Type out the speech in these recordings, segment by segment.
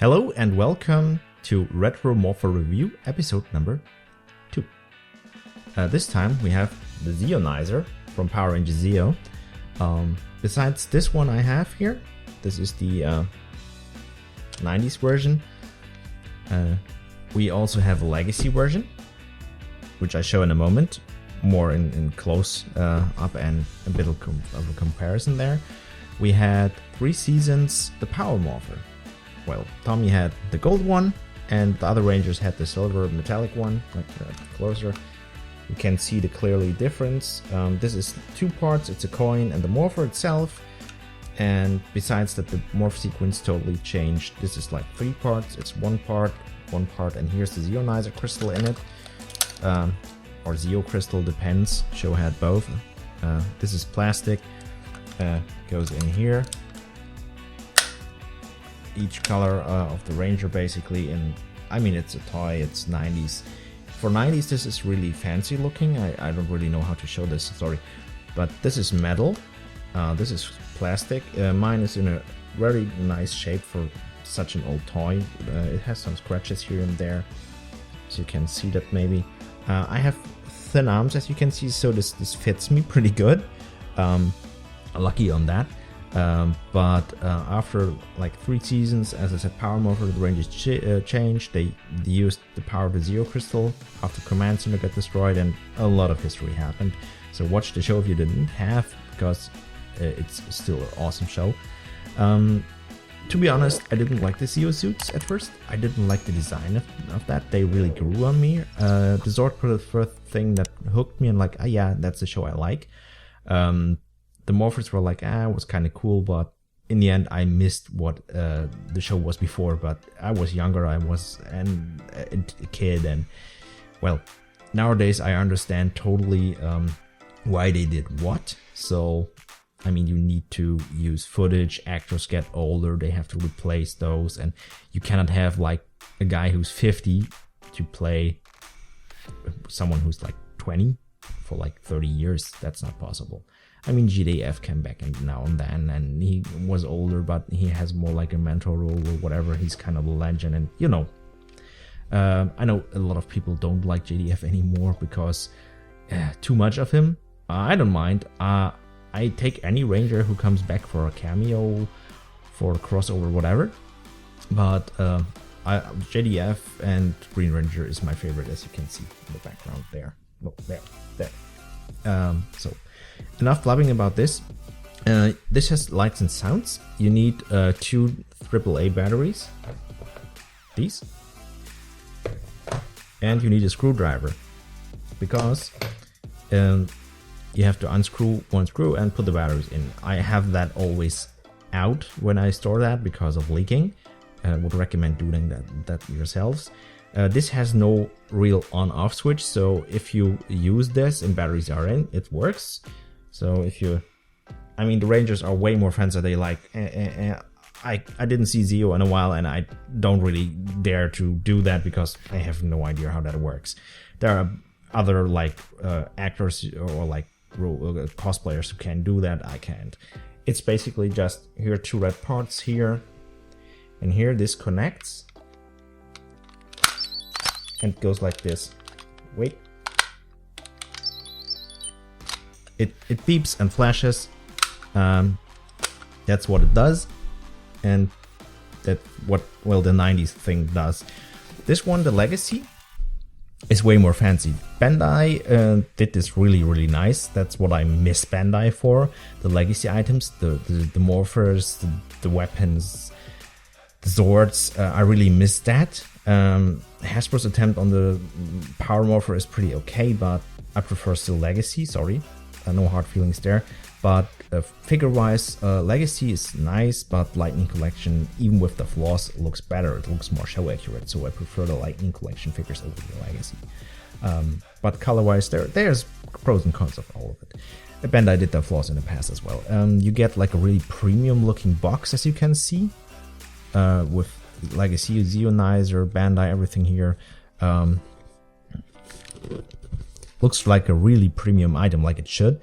Hello and welcome to Retro Morpher Review episode number 2. This time we have the Zeonizer from Power Rangers Zeo. Besides this one I have here, this is the 90s version. We also have a legacy version, which I show in a moment, more in close up and a bit of a comparison there. We had 3 seasons, the Power Morpher. Well, Tommy had the gold one, and the other Rangers had the silver metallic one, like closer. You can see the clearly difference. This is 2 parts, it's a coin and the Morpher itself. And besides that, the morph sequence totally changed. This is like 3 parts, it's 1 part, and here's the Zeonizer crystal in it. Or Zeo crystal, depends. Show had both. This is plastic, goes in here. Each color of the Ranger basically, and I mean it's a toy, it's 90s. For 90s this is really fancy looking. I don't really know how to show this, sorry. But this is metal, this is plastic. Mine is in a very nice shape for such an old toy. It has some scratches here and there, so you can see that maybe. I have thin arms as you can see, so this fits me pretty good. Lucky on that. But after like 3 seasons, as I said, Power Morpher, the Rangers changed. They used the power of the Zeo crystal after Command Center got destroyed, and a lot of history happened. So watch the show if you didn't have, because it's still an awesome show. To be honest, I didn't like the Zeo suits at first. I didn't like the design of that. They really grew on me. The Zord was the first thing that hooked me, and like, yeah, that's the show I like. The Morphers were like, it was kind of cool, but in the end I missed what the show was before. But I was younger, I was a kid, and well, nowadays I understand totally why they did what. So I mean, you need to use footage, actors get older, they have to replace those, and you cannot have like a guy who's 50 to play someone who's like 20 for like 30 years. That's not possible. I mean, GDF came back now and then, and he was older, but he has more like a mentor role or whatever. He's kind of a legend, and you know, I know a lot of people don't like JDF anymore because too much of him. I don't mind. I take any Ranger who comes back for a cameo, for a crossover, whatever. But JDF and Green Ranger is my favorite, as you can see in the background there. Look, there. So enough blabbing about this. This has lights and sounds. You need 2 AAA batteries, these, and you need a screwdriver, because you have to unscrew 1 screw and put the batteries in. I have that always out when I store that because of leaking. Would recommend doing that yourselves. This has no real on-off switch, so if you use this and batteries are in, it works. So if you, I mean, the Rangers are way more fancy. They like, I didn't see Zeo in a while, and I don't really dare to do that because I have no idea how that works. There are other like actors or like cosplayers who can do that. I can't. It's basically just here 2 red parts here and here. This connects and goes like this. Wait. It beeps and flashes. That's what it does, and that's what, well, the 90s thing does. This one, the Legacy, is way more fancy. BanDai did this really nice. That's what I miss BanDai for. The Legacy items, the Morphers, the weapons, the Zords. I really miss that. Hasbro's attempt on the Power Morpher is pretty okay, but I prefer still Legacy, sorry. No hard feelings there. But figure-wise, Legacy is nice, but Lightning Collection, even with the flaws, looks better. It looks more show accurate, so I prefer the Lightning Collection figures over the Legacy. But color-wise, there's pros and cons of all of it. BanDai did the flaws in the past as well. You get like a really premium-looking box, as you can see, with Legacy, Zeonizer, BanDai, everything here. Looks like a really premium item, like it should.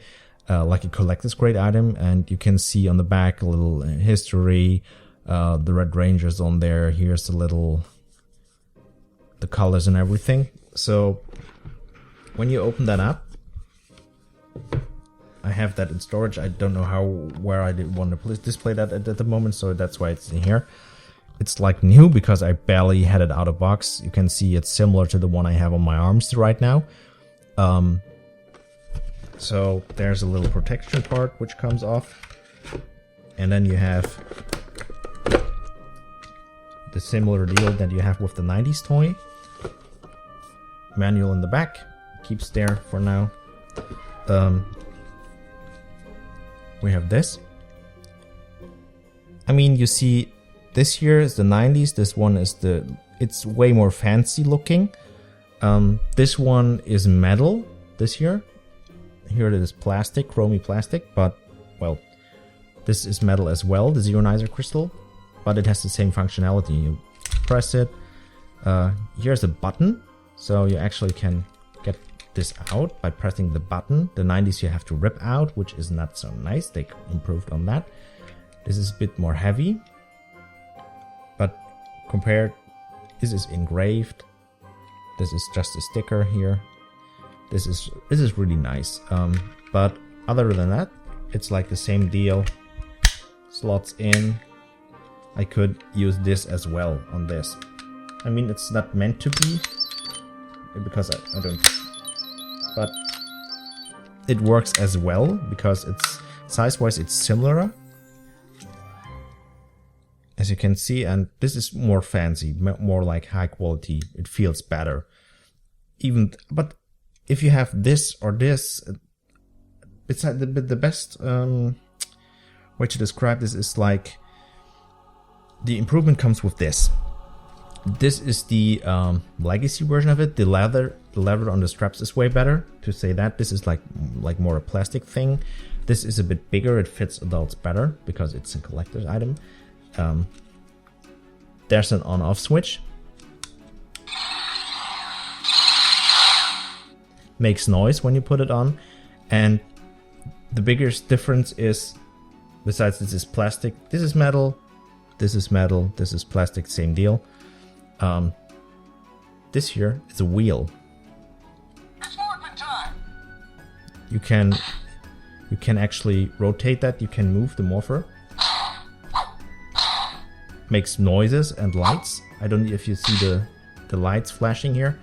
Like a collector's grade item, and you can see on the back a little history, The Red Ranger's on there. Here's the colors and everything. So when you open that up, I have that in storage. I don't know where I did want to display that at the moment, so that's why it's in here. It's like new because I barely had it out of box. You can see it's similar to the one I have on my arms right now. So there's a little protection part which comes off, and then you have the similar deal that you have with the 90s toy. Manual in the back, keeps there for now. We have this. I mean, you see, this here is the 90s. This one is it's way more fancy looking. This one is metal. This here it is plastic, chromy plastic, but well, this is metal as well, the Zeonizer crystal, but it has the same functionality. You press it. Here's a button, so you actually can get this out by pressing the button. The 90s you have to rip out, which is not so nice. They improved on that. This is a bit more heavy, but compared, this is engraved. This is just a sticker here. This is really nice. But other than that, it's like the same deal. Slots in. I could use this as well on this. I mean, it's not meant to be because I don't, but it works as well because it's size-wise it's similar, as you can see, and this is more fancy, more like high quality. It feels better. But if you have this or this, it's the best way to describe this is like the improvement comes with this. This is the legacy version of it. The leather on the straps is way better, to say that. This is like more a plastic thing. This is a bit bigger. It fits adults better because it's a collector's item. There's an on-off switch. Makes noise when you put it on, and the biggest difference is, besides this is plastic, this is metal, this is metal, this is plastic, same deal. This here is a wheel. It's Morpher time. You can actually rotate that. You can move the Morpher. Makes noises and lights. I don't know if you see the lights flashing here,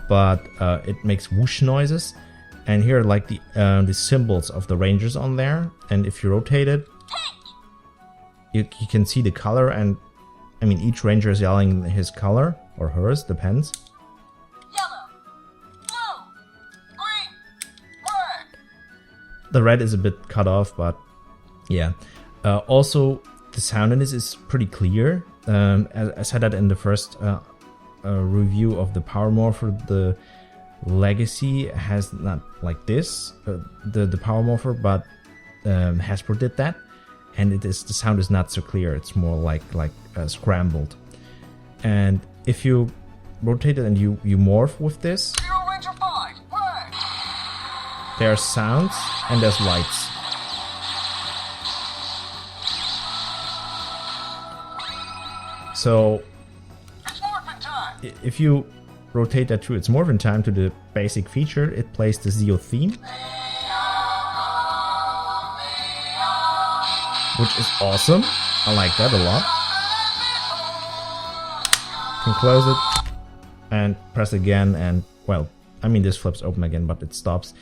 but it makes whoosh noises. And here, like the symbols of the Rangers on there. And if you rotate it, you can see the color. And I mean, each Ranger is yelling his color or hers, depends. Yellow, blue, green, red. The red is a bit cut off, but yeah. Also, the sound in this is pretty clear. I said that in the first review of the Power Morpher. The Legacy has not like this, the Power Morpher, but Hasbro did that, and the sound is not so clear. It's more like scrambled. And if you rotate it and you morph with this, there's sounds and there's lights. So if you rotate that to its Morphin time to the basic feature, it plays the Zeo theme, which is awesome. I like that a lot. You can close it and press again, and well, I mean, this flips open again, but it stops.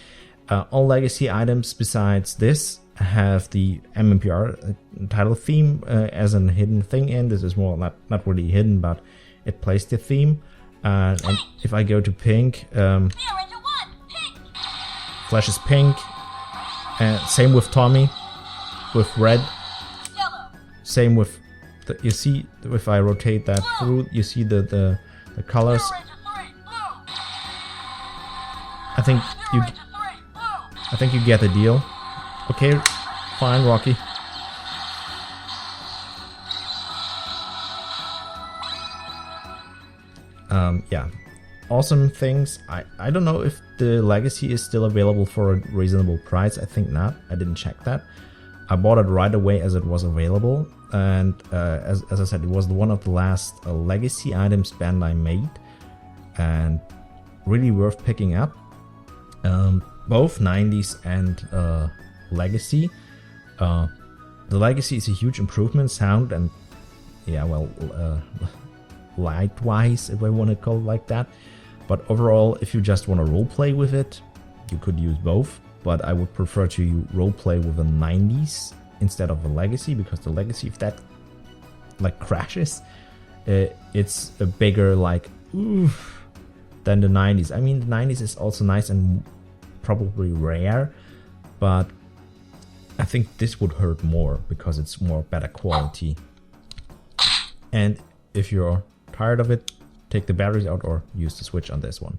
All Legacy items besides this have the MMPR title theme as a hidden thing in. This is more not really hidden, but it plays the theme. And if I go to pink, Flash is pink. Same with Tommy, with red. Same with you see, if I rotate that through, you see the colors. I think you get the deal. Okay, fine, Rocky. Yeah, awesome things. I don't know if the Legacy is still available for a reasonable price. I think not. I didn't check that. I bought it right away as it was available. and as I said, it was one of the last legacy items BanDai made, and really worth picking up. Both 90s and legacy. The legacy is a huge improvement, sound and light wise, if I want to call it like that. But overall, if you just want to roleplay with it, you could use both. But I would prefer to roleplay with a 90s instead of a legacy, because the legacy, if that like crashes, it's a bigger like oof than the 90s. I mean, the 90s is also nice and probably rare, but I think this would hurt more because it's more better quality. And if you're tired of it, take the batteries out or use the switch on this one.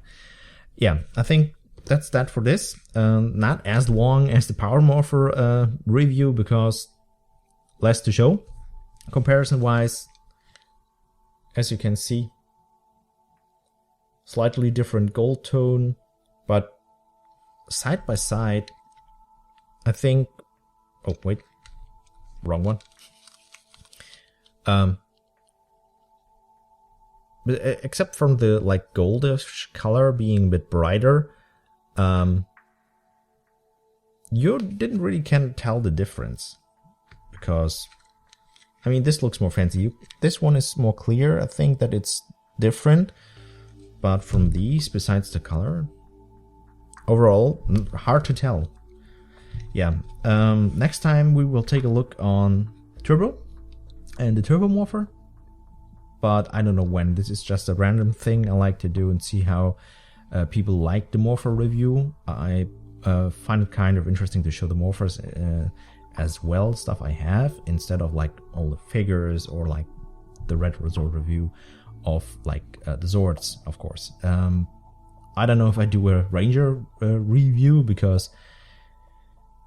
Yeah, I think that's that for this. Not as long as the Power Morpher review, because less to show. Comparison wise, as you can see, slightly different gold tone, but side by side, I think. Oh wait, wrong one. But except from the like goldish color being a bit brighter, you didn't really can tell the difference, because I mean, this looks more fancy. This one is more clear. I think that it's different, but from these, besides the color, overall hard to tell. Yeah. Next time we will take a look on Turbo and the Turbo Morpher, but I don't know when. This is just a random thing I like to do and see how people like the Morpher review. I find it kind of interesting to show the Morphers as well, stuff I have, instead of like all the figures or like the Retro Zord review of like the Zords, of course. I don't know if I do a Ranger review, because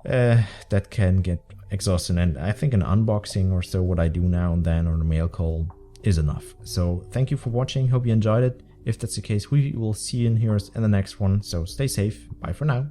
that can get exhausting, and I think an unboxing or so, what I do now and then, or a mail call is enough. So thank you for watching, hope you enjoyed it. If that's the case, we will see you in here in the next one, so stay safe, bye for now.